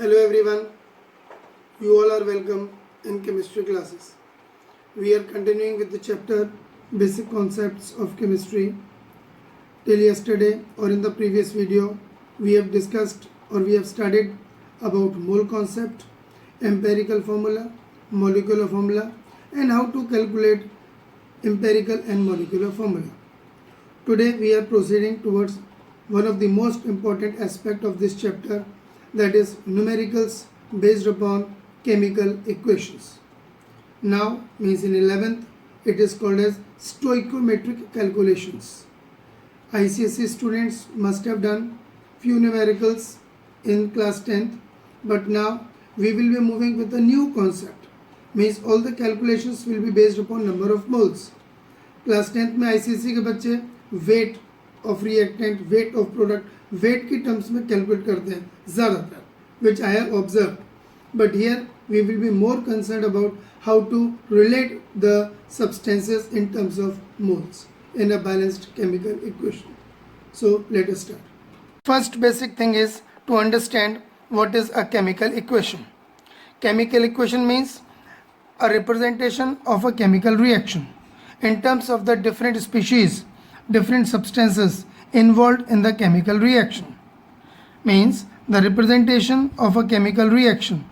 Hello everyone, you all are welcome in chemistry classes. We are continuing with the chapter Basic Concepts of Chemistry. Till yesterday or in the previous video, we have discussed or we have studied about mole concept, empirical formula, molecular formula and how to calculate empirical and molecular formula. Today we are proceeding towards one of the most important aspect of this chapter, that is numericals based upon chemical equations. Now means in 11th it is called as stoichiometric calculations. ICSE students must have done few numericals in class 10th, but now we will be moving with a new concept, means all the calculations will be based upon number of moles. Class 10th में ICSE के बच्चे weight of reactant, weight of product, weight की terms में calculate करते हैं ज़्यादातर, which I have observe. But here we will be more concern about how to relate the substances in terms of moles in a balanced chemical equation. So let us start. First basic thing is to understand what is a chemical equation. Chemical equation means a representation of a chemical reaction in terms of the different species, different substances involved in the chemical reaction. Means the representation of a chemical reaction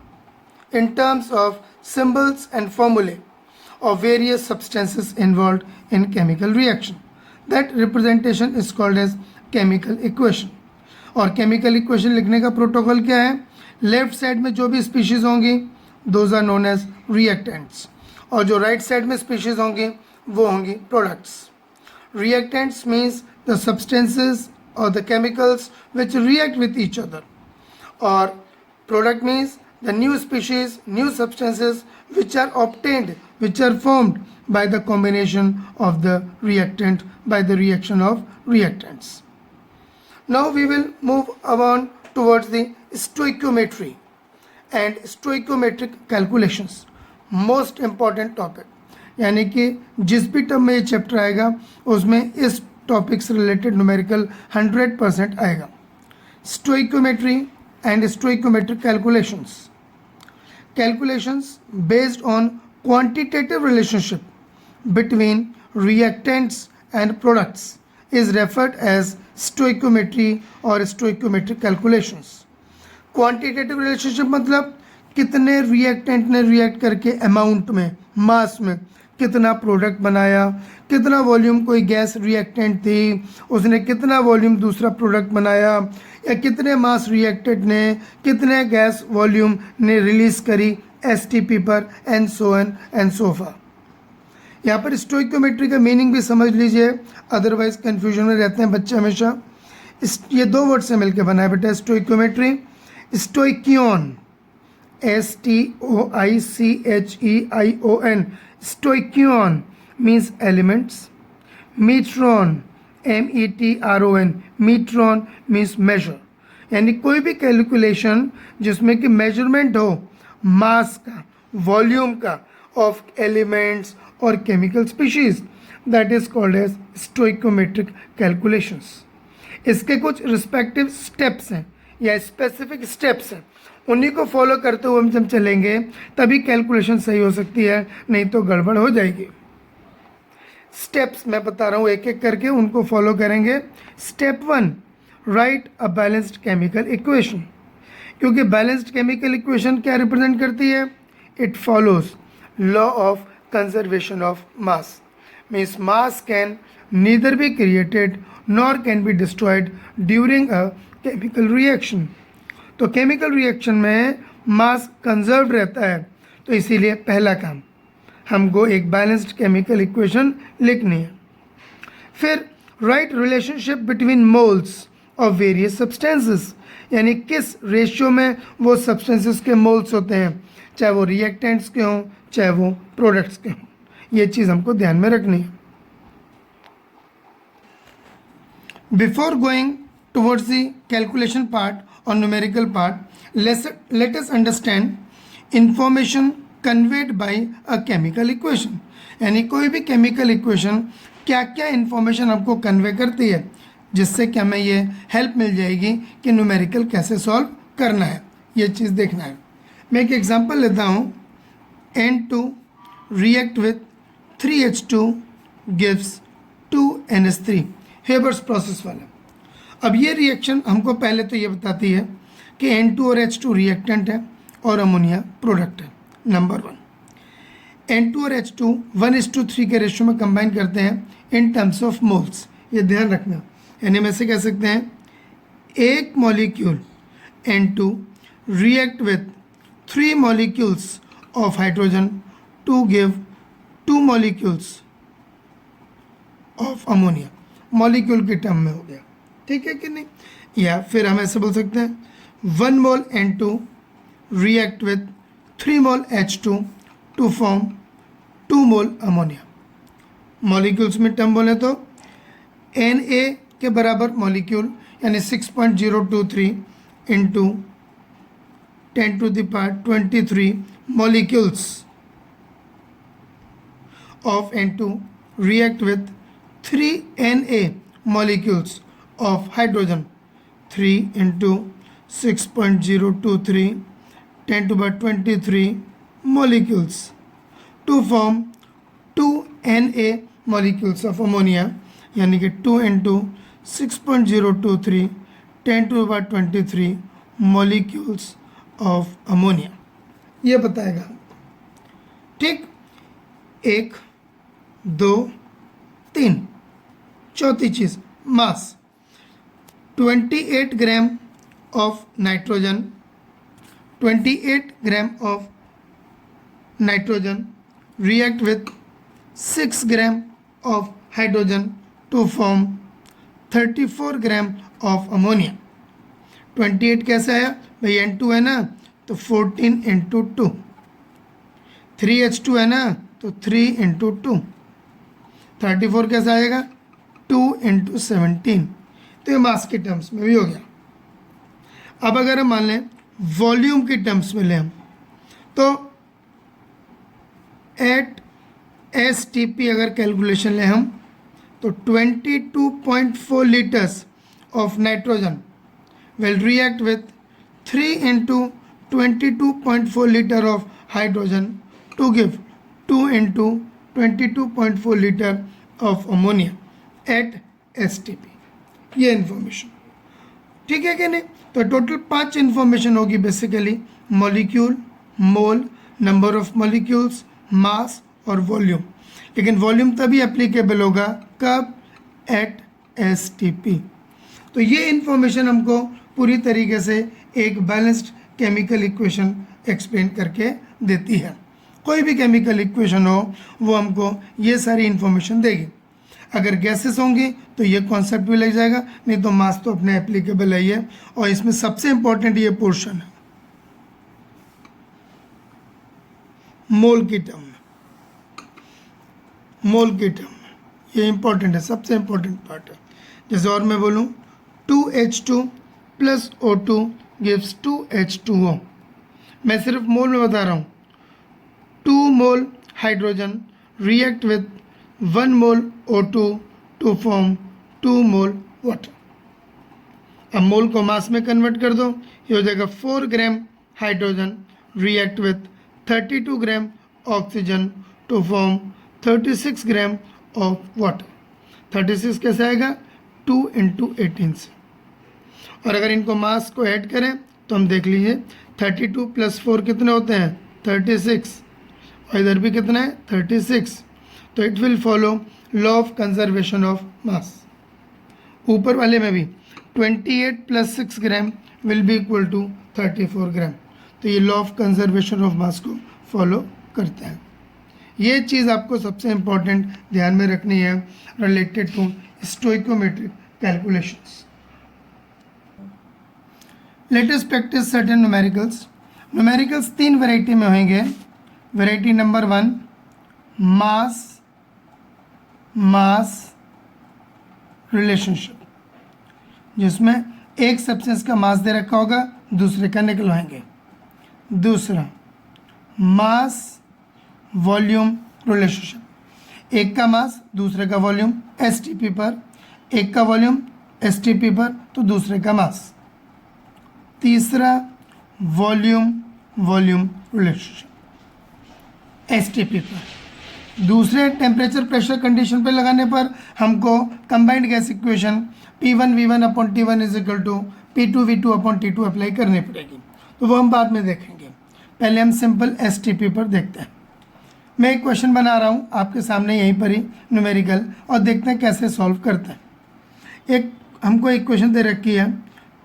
in terms of symbols and formulae of various substances involved in chemical reaction. That representation is called as chemical equation. और chemical equation लिखने का protocol क्या है? Left side में जो भी species होंगी those are known as reactants, और जो राइट साइड में स्पीशीज होंगी वो होंगी products. Reactants means the substances और the chemicals which react with each other, और product means the new species, new substances which are obtained, which are formed by the combination of the reactant, by the reaction of reactants. Now we will move on towards the stoichiometry and stoichiometric calculations. Most important topic, यानी कि जिस भी term में ये chapter आएगा उसमें इस topic से रिलेटेड न्यूमेरिकल 100% आएगा. Stoichiometry and stoichiometric calculations based on quantitative relationship between reactants and products is referred as stoichiometry or stoichiometric calculations. Quantitative relationship मतलब कितने रिएक्टेंट ने रिएक्ट करके अमाउंट में, मास में कितना प्रोडक्ट बनाया, कितना वॉल्यूम कोई गैस रिएक्टेंट थी उसने कितना वॉल्यूम दूसरा प्रोडक्ट बनाया, या कितने मास रिएक्टेंट ने कितने गैस वॉल्यूम ने रिलीज करी एसटीपी पर, and so on and so forth. यहाँ पर स्टोइकोमेट्री का मीनिंग भी समझ लीजिए, अदरवाइज कंफ्यूजन में रहते हैं बच्चे हमेशा. ये दो वर्ड से मिलकर बना है बेटा stoichiometry. स्टोइकियन, STOICHEION, stoichion means elements. metron, METRON, metron means measure. यानी कोई भी कैलकुलेशन जिसमें कि मेजरमेंट हो मास का, वॉल्यूम का, ऑफ एलिमेंट्स और chemical species, that is called as stoichiometric calculations. इसके कुछ रिस्पेक्टिव स्टेप्स हैं या स्पेसिफिक स्टेप्स हैं, उन्हीं को फॉलो करते हुए हम जब चलेंगे तभी कैलकुलेशन सही हो सकती है, नहीं तो गड़बड़ हो जाएगी. स्टेप्स मैं बता रहा हूँ एक एक करके, उनको फॉलो करेंगे. Step 1, right a balanced chemical equation. क्योंकि बैलेंस्ड केमिकल इक्वेशन क्या रिप्रेजेंट करती है? It follows law of conservation of mass. Means mass can neither be created nor can be destroyed during a chemical reaction. तो chemical reaction में मास conserve रहता है, तो इसीलिए पहला काम हमको एक बैलेंस्ड केमिकल इक्वेशन लिखनी है. फिर right relationship between moles of various substances, यानी किस रेशियो में वो सब्सटेंसेस के मोल्स होते हैं, चाहे वो रिएक्टेंट्स के हों चाहे वो प्रोडक्ट्स के हों. ये चीज़ हमको ध्यान में रखनी है. Before going towards the calculation part और numerical part, let us understand information conveyed by a chemical equation. यानी कोई भी केमिकल इक्वेशन क्या क्या इन्फॉर्मेशन आपको कन्वे करती है, जिससे कि हमें ये हेल्प मिल जाएगी कि न्यूमेरिकल कैसे सॉल्व करना है. ये चीज़ देखना है। मैं एक एग्जांपल लेता हूँ, N2 react with 3H2 gives 2NH3, Haber's process वाला। अब ये रिएक्शन हमको पहले तो ये बताती है कि N2 और H2 रिएक्टेंट है और अमोनिया प्रोडक्ट है। नंबर 1, N2 और H2 1:3 के रेशियो में कंबाइन करते हैं इन टर्म्स ऑफ मोल्स। ये ध्यान रखना, यानी हम ऐसे कह सकते हैं एक molecule N2 react with 3 molecules of hydrogen to give 2 molecules of ammonia। Molecule के टर्म में हो गया, ठीक है कि नहीं। या फिर हम ऐसे बोल सकते हैं 1 मोल N2 react with 3 mole H2 to form 2 mole ammonia. Molecules में टर्म बोले तो Na के बराबर मॉलिक्यूल यानी 6.023 into 10⁻23 molecules of N2 react with 3 Na molecules of hydrogen, 3 into 6.023 10⁻23 molecules to form 2 Na molecules of ammonia, यानी कि 2 into 6.023 10⁻23 molecules of ammonia, ये बताएगा। ठीक, 1 2 3। चौथी चीज़ mass, 28 gram of nitrogen, 28 gram of nitrogen react with 6 gram of hydrogen to form 34 gram of ammonia. 28 कैसा है भाई, N2 है ना तो 14 इंटू 2, 3H2 है ना तो 3 इंटू 2, 34 कैसा आएगा 2 इंटू 17। तो ये मास के टर्म्स में भी हो गया। अब अगर हम मान लें वॉल्यूम के टर्म्स में लें हम, तो एट STP अगर कैलकुलेशन लें हम तो 22.4 litres of nitrogen will react with 3 into 22.4 liter of hydrogen to give 2 into 22.4 liter of ammonia at STP। ये इन्फॉर्मेशन ठीक है कि नहीं। तो टोटल 5 इन्फॉर्मेशन होगी basically, molecule, mole, number of molecules, mass और वॉल्यूम। लेकिन वॉल्यूम तभी एप्लीकेबल होगा कब, एट STP। तो ये इन्फॉर्मेशन हमको पूरी तरीके से एक बैलेंस्ड केमिकल इक्वेशन एक्सप्लेन करके देती है। कोई भी केमिकल इक्वेशन हो वो हमको ये सारी इन्फॉर्मेशन देगी। अगर गैसेस होंगी तो ये कॉन्सेप्ट भी लग जाएगा, नहीं तो मास तो अपने एप्लीकेबल है ये। और इसमें सबसे इंपॉर्टेंट ये पोर्शन है मोल की टर्म में, मोल की टर्म में ये इंपॉर्टेंट है, सबसे इंपॉर्टेंट पार्ट है। जैसे और मैं बोलूँ 2H2 plus O2 gives 2H2O, मैं सिर्फ मोल में बता रहा हूँ। 2 mole hydrogen react with 1 mole O2 to form 2 mole water. अब मोल को मास में कन्वर्ट कर दो, ये हो जाएगा 4 gram hydrogen react with 32 gram oxygen to form 36 gram of water. 36 कैसे आएगा, 2 इंटू 18 से। और अगर इनको मास को ऐड करें तो हम देख लीजिए 32 प्लस 4 कितने होते हैं 36, और इधर भी कितना है 36। तो it will follow law of conservation of mass. ऊपर वाले में भी 28 plus 6 gram will be equal to 34 gram. तो ये law of conservation of mass को फॉलो करते हैं। ये चीज़ आपको सबसे इम्पॉर्टेंट ध्यान में रखनी है related to stoichiometric calculations. Let us practice certain numericals. Numericals 3 variety में होंगे। Variety number 1 mass mass relationship, जिसमें एक सब्सटेंस का मास दे रखा होगा, दूसरे का निकलवाएंगे। दूसरा मास वॉल्यूम रिलेशनशिप, एक का मास दूसरे का वॉल्यूम STP पर, एक का वॉल्यूम STP पर तो दूसरे का मास। तीसरा वॉल्यूम वॉल्यूम रिलेशनशिप। एसटीपी पर दूसरे टेम्परेचर प्रेशर कंडीशन पर लगाने पर हमको combined gas equation P1V1 upon T1 is equal to P2V2 upon T2 apply करनी पड़ेगी, तो वो हम बाद में देखेंगे। पहले हम सिंपल एसटीपी पर देखते हैं। मैं एक क्वेश्चन बना रहा हूँ आपके सामने यहीं पर ही न्यूमेरिकल, और देखते हैं कैसे सॉल्व करते हैं। एक हमको इक्वेशन दे रखी है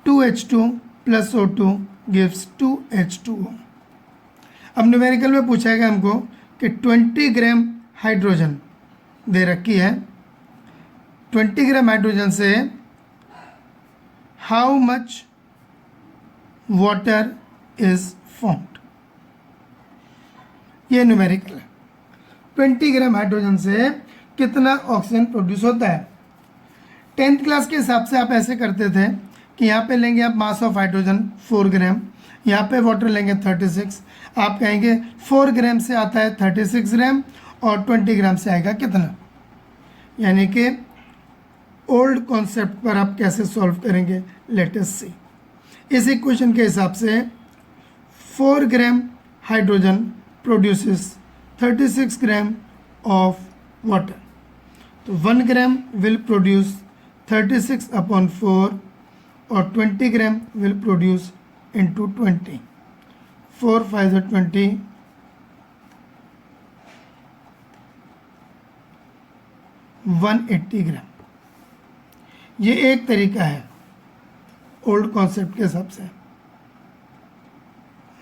2H2 plus O2 gives 2H2O। अब न्यूमेरिकल में पूछा गया हमको कि 20 ग्राम हाइड्रोजन दे रखी है, 20 ग्राम हाइड्रोजन से how much water is formed. ये न्यूमेरिकल है, 20 ग्राम हाइड्रोजन से कितना ऑक्सीजन प्रोड्यूस होता है। 10th क्लास के हिसाब से आप ऐसे करते थे कि यहाँ पे लेंगे आप मास ऑफ हाइड्रोजन 4 ग्राम, यहाँ पे वाटर लेंगे 36, आप कहेंगे 4 ग्राम से आता है 36 ग्राम और 20 ग्राम से आएगा कितना। यानी कि ओल्ड कॉन्सेप्ट पर आप कैसे सॉल्व करेंगे, लेट अस सी। इस इक्वेशन के हिसाब से 4 gram hydrogen produces 36 gram of water, तो 1 ग्राम विल प्रोड्यूस 36 अपॉन 4 और 20 ग्राम विल प्रोड्यूस इंटू 20, 4 5 20, 180 ग्राम। ये एक तरीका है ओल्ड कॉन्सेप्ट के हिसाब से,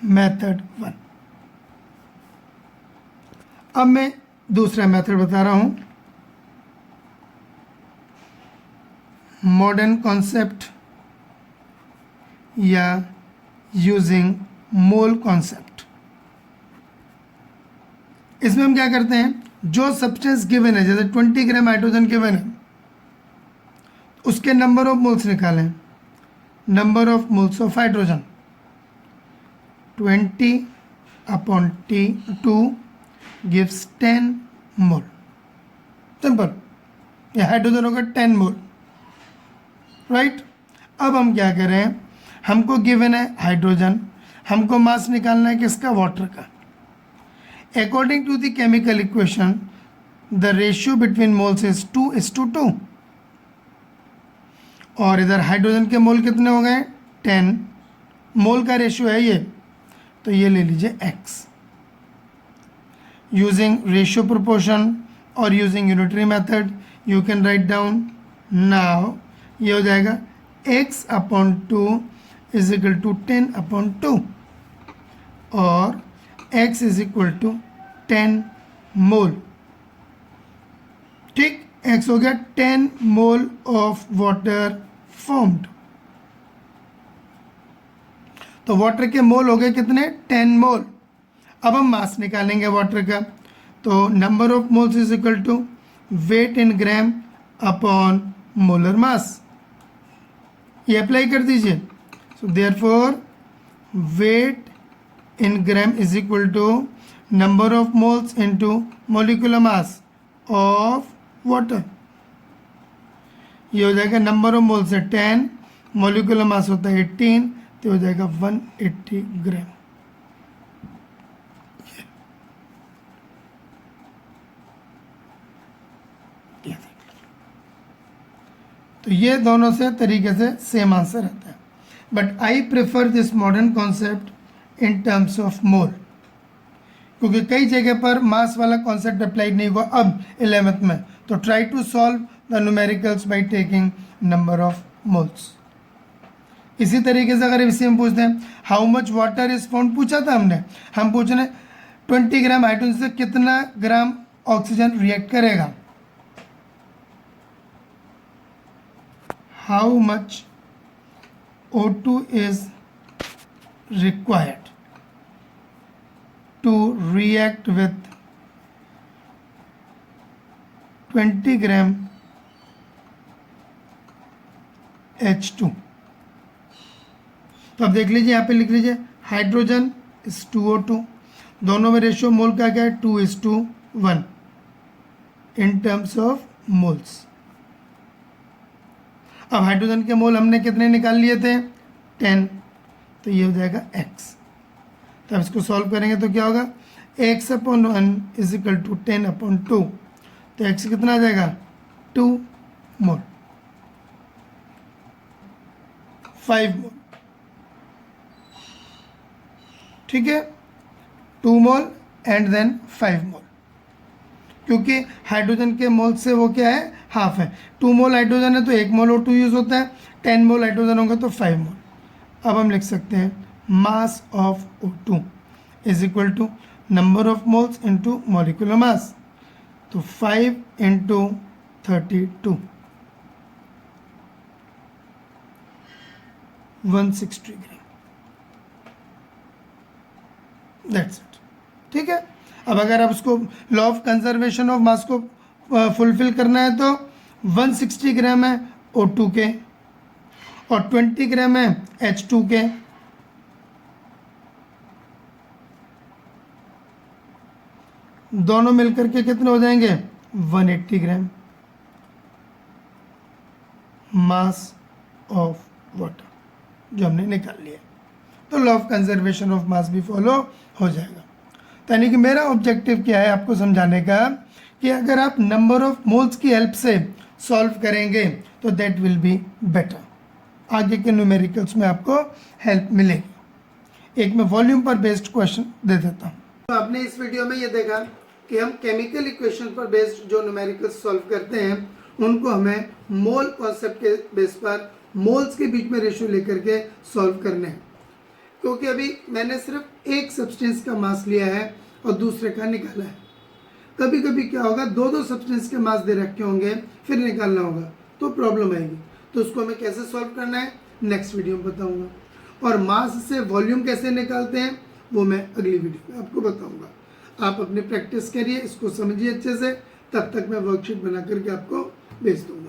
मेथड 1। अब मैं दूसरा मेथड बता रहा हूं, मॉडर्न कॉन्सेप्ट या यूजिंग मोल कॉन्सेप्ट। इसमें हम क्या करते हैं, जो सब्सटेंस गिवन है, जैसे 20 ग्राम हाइड्रोजन गिवन है, उसके नंबर ऑफ मोल्स निकालें। Number of moles of hydrogen 20 upon T2 gives 10 mole. Simple, ये हाइड्रोजन होगा 10 मोल, राइट। अब हम क्या करें, हमको गिवन है हाइड्रोजन, हमको मास निकालना है किसका, वाटर का। According to the chemical equation the ratio between moles is 2:2, और इधर हाइड्रोजन के मोल कितने हो गए, 10 मोल का रेशियो है ये, तो ये ले लीजिए x। यूजिंग रेशियो प्रोपोर्शन और using unitary method you can write down now, ये हो जाएगा x upon 2 is equal to 10 upon 2 और x is equal to 10 mole. ठीक, x हो गया 10 मोल ऑफ वाटर फॉर्म्ड। तो वाटर के मोल हो गए कितने, 10 मोल। अब हम मास निकालेंगे वाटर का, तो number of moles is equal to weight in gram upon molar mass, ये अप्लाई कर दीजिए। So therefore weight in gram is equal to number of moles into molecular mass of water. ये हो जाएगा नंबर ऑफ मोल्स है 10, molecular mass होता है 18, तो हो जाएगा 180 ग्राम। तो ये दोनों से तरीके से सेम आंसर आता है, but I prefer this modern concept in terms of mole, क्योंकि कई जगह पर मास वाला कॉन्सेप्ट अप्लाइड नहीं हुआ अब 11th में। तो try to solve the numericals by taking number of moles. इसी तरीके से अगर इसी में पूछते हैं how much water is found, पूछा था हमने, हम पूछ रहे 20 ग्राम हाइड्रोजन से कितना ग्राम ऑक्सीजन रिएक्ट करेगा। How much O2 is required to react with 20 gram H2। तो अब देख लीजिए, यहाँ पे लिख लीजिए हाइड्रोजन इज 2O2, दोनों में रेशियो मोल का क्या है 2:1 इन टर्म्स ऑफ मोल्स। अब हाइड्रोजन के मोल हमने कितने निकाल लिए थे 10, तो ये हो जाएगा x। तो अब इसको सॉल्व करेंगे तो क्या होगा, x/1 इज इक्वल टू 10/2। तो x कितना आ जाएगा, 2 मोल, 5 मोल, ठीक है, 2 मोल एंड देन 5 मोल, क्योंकि हाइड्रोजन के मोल से वो क्या है, हाफ है। 2 मोल हाइड्रोजन है तो 1 मोल O2 यूज होता है, 10 मोल हाइड्रोजन होगा तो 5 मोल। अब हम लिख सकते हैं mass of O2 is equal to number of moles into molecular mass. तो 5 इंटू 32, 160 ग्राम, दैट्स इट, ठीक है। अब अगर आप उसको law of conservation of mass को फुलफिल करना है तो 160 ग्राम है O2 के और 20 ग्राम है H2 के, दोनों मिलकर के कितने हो जाएंगे, 180 ग्राम मास ऑफ वाटर, जो हमने निकाल लिया। तो लॉ ऑफ कंजर्वेशन ऑफ मास भी फॉलो हो जाएगा। तो यानी कि मेरा ऑब्जेक्टिव क्या है आपको समझाने का, कि अगर आप नंबर ऑफ मोल्स की हेल्प से सॉल्व करेंगे तो दैट विल बी बेटर, आगे के न्यूमेरिकल्स में आपको हेल्प मिलेगी। एक मैं वॉल्यूम पर बेस्ड क्वेश्चन दे देता हूँ। तो आपने इस वीडियो में ये देखा कि हम केमिकल इक्वेशन पर बेस्ड जो न्यूमेरिकल्स सॉल्व करते हैं उनको हमें मोल कॉन्सेप्ट के बेस पर मोल्स के बीच में रेशियो लेकर के सॉल्व करने हैं, क्योंकि अभी मैंने सिर्फ एक सब्सटेंस का मास लिया है और दूसरे का निकाला है। कभी कभी क्या होगा, दो सब्सटेंस के मास दे रखे होंगे फिर निकालना होगा तो प्रॉब्लम आएगी। तो उसको हमें कैसे सॉल्व करना है नेक्स्ट वीडियो में बताऊंगा, और मास से वॉल्यूम कैसे निकालते हैं वो मैं अगली वीडियो में आपको बताऊंगा। आप अपनी प्रैक्टिस करिए, इसको समझिए अच्छे से, तब तक मैं वर्कशीट बना करके आपको भेज दूँगा।